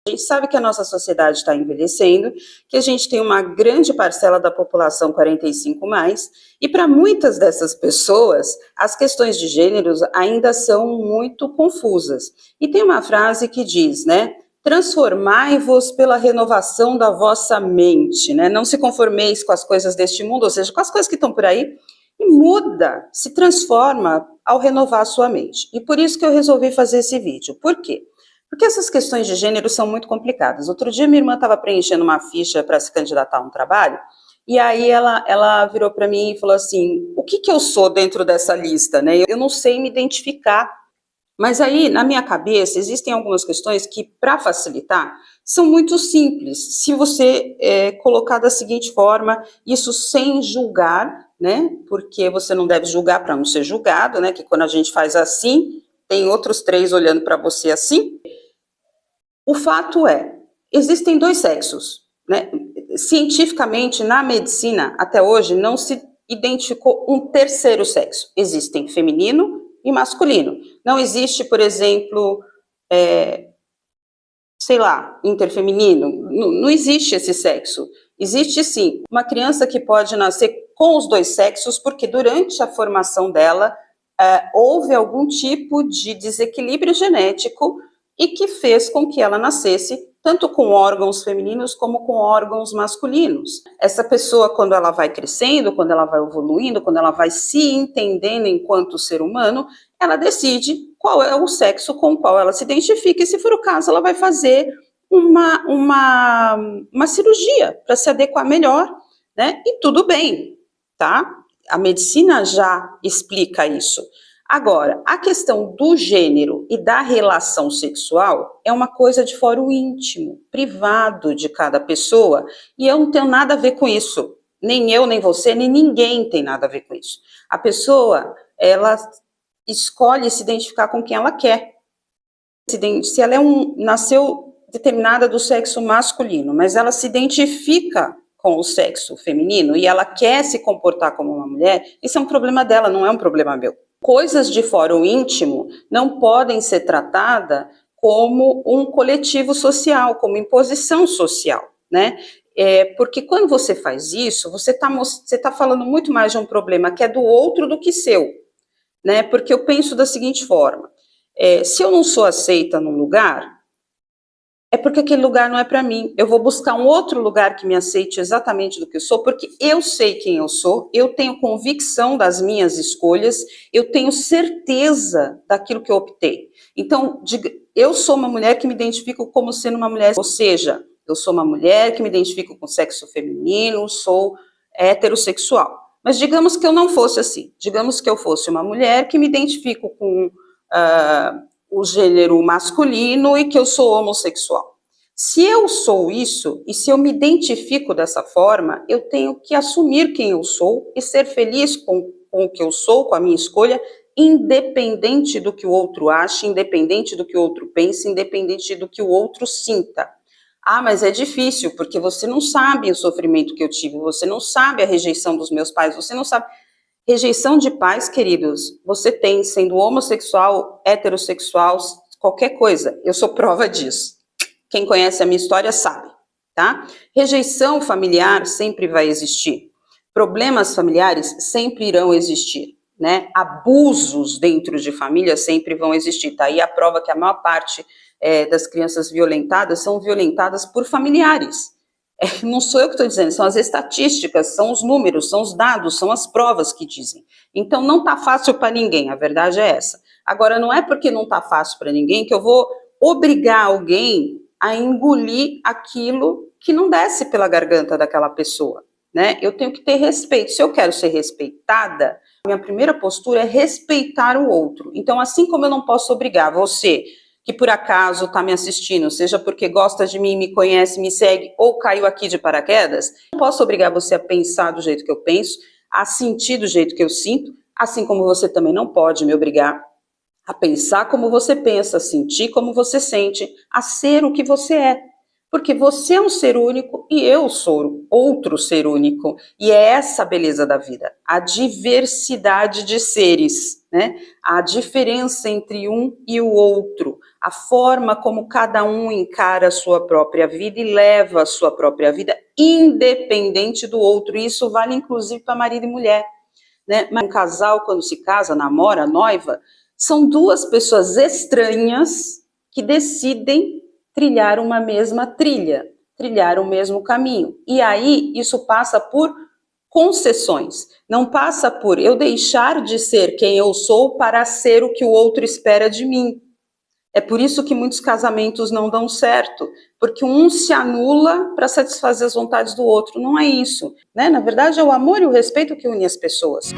A gente sabe que a nossa sociedade está envelhecendo, que a gente tem uma grande parcela da população 45+, e para muitas dessas pessoas, as questões de gêneros ainda são muito confusas. E tem uma frase que diz, né? Transformai-vos pela renovação da vossa mente, né? Não se conformeis com as coisas deste mundo, ou seja, com as coisas que estão por aí, e muda, se transforma ao renovar a sua mente. E por isso que eu resolvi fazer esse vídeo. Por quê? Porque essas questões de gênero são muito complicadas. Outro dia minha irmã estava preenchendo uma ficha para se candidatar a um trabalho, e aí ela virou para mim e falou assim, o que eu sou dentro dessa lista, né? Eu não sei me identificar. Mas aí, na minha cabeça, existem algumas questões que, para facilitar, são muito simples. Se você colocar da seguinte forma, isso sem julgar, né? Porque você não deve julgar para não ser julgado, né? Que quando a gente faz assim, tem outros 3 olhando para você assim. O fato é, existem 2 sexos, né? Cientificamente, na medicina, até hoje, não se identificou um terceiro sexo. Existem feminino e masculino. Não existe, por exemplo, sei lá, interfeminino. Não existe esse sexo. Existe, sim, uma criança que pode nascer com os 2 sexos, porque durante a formação dela, houve algum tipo de desequilíbrio genético e que fez com que ela nascesse tanto com órgãos femininos como com órgãos masculinos. Essa pessoa, quando ela vai crescendo, quando ela vai evoluindo, quando ela vai se entendendo enquanto ser humano, ela decide qual é o sexo com o qual ela se identifica, e se for o caso, ela vai fazer uma cirurgia para se adequar melhor, né? E tudo bem, tá? A medicina já explica isso. Agora, a questão do gênero e da relação sexual é uma coisa de fórum íntimo, privado de cada pessoa, e eu não tenho nada a ver com isso. Nem eu, nem você, nem ninguém tem nada a ver com isso. A pessoa, ela escolhe se identificar com quem ela quer. Se ela nasceu determinada do sexo masculino, mas ela se identifica com o sexo feminino e ela quer se comportar como uma mulher, isso é um problema dela, não é um problema meu. Coisas de fórum íntimo não podem ser tratadas como um coletivo social, como imposição social, né? Porque quando você faz isso, você tá falando muito mais de um problema que é do outro do que seu, né? Porque eu penso da seguinte forma, se eu não sou aceita num lugar, é porque aquele lugar não é para mim. Eu vou buscar um outro lugar que me aceite exatamente do que eu sou, porque eu sei quem eu sou, eu tenho convicção das minhas escolhas, eu tenho certeza daquilo que eu optei. Então, eu sou uma mulher que me identifico como sendo uma mulher, ou seja, eu sou uma mulher que me identifico com sexo feminino, sou heterossexual. Mas digamos que eu não fosse assim, digamos que eu fosse uma mulher que me identifico com o gênero masculino e que eu sou homossexual. Se eu sou isso, e se eu me identifico dessa forma, eu tenho que assumir quem eu sou e ser feliz com o que eu sou, com a minha escolha, independente do que o outro ache, independente do que o outro pense, independente do que o outro sinta. Ah, mas é difícil, porque você não sabe o sofrimento que eu tive, você não sabe a rejeição dos meus pais, você não sabe... Rejeição de pais, queridos, você tem, sendo homossexual, heterossexual, qualquer coisa. Eu sou prova disso. Quem conhece a minha história sabe, tá? Rejeição familiar sempre vai existir. Problemas familiares sempre irão existir, né? Abusos dentro de família sempre vão existir. Tá aí a prova que a maior parte das crianças violentadas são violentadas por familiares. Não sou eu que estou dizendo, são as estatísticas, são os números, são os dados, são as provas que dizem. Então não está fácil para ninguém, a verdade é essa. Agora, não é porque não está fácil para ninguém que eu vou obrigar alguém a engolir aquilo que não desce pela garganta daquela pessoa, né? Eu tenho que ter respeito. Se eu quero ser respeitada, minha primeira postura é respeitar o outro. Então, assim como eu não posso obrigar você que por acaso está me assistindo, seja porque gosta de mim, me conhece, me segue, ou caiu aqui de paraquedas, não posso obrigar você a pensar do jeito que eu penso, a sentir do jeito que eu sinto, assim como você também não pode me obrigar a pensar como você pensa, a sentir como você sente, a ser o que você é. Porque você é um ser único e eu sou outro ser único. E é essa a beleza da vida, a diversidade de seres, né? A diferença entre um e o outro, a forma como cada um encara a sua própria vida e leva a sua própria vida, independente do outro. E isso vale inclusive para marido e mulher, né? Um casal, quando se casa, namora, noiva, são duas pessoas estranhas que decidem trilhar uma mesma trilha, trilhar o mesmo caminho. E aí isso passa por concessões, não passa por eu deixar de ser quem eu sou para ser o que o outro espera de mim. É por isso que muitos casamentos não dão certo, porque um se anula para satisfazer as vontades do outro. Não é isso, né? Na verdade, é o amor e o respeito que unem as pessoas.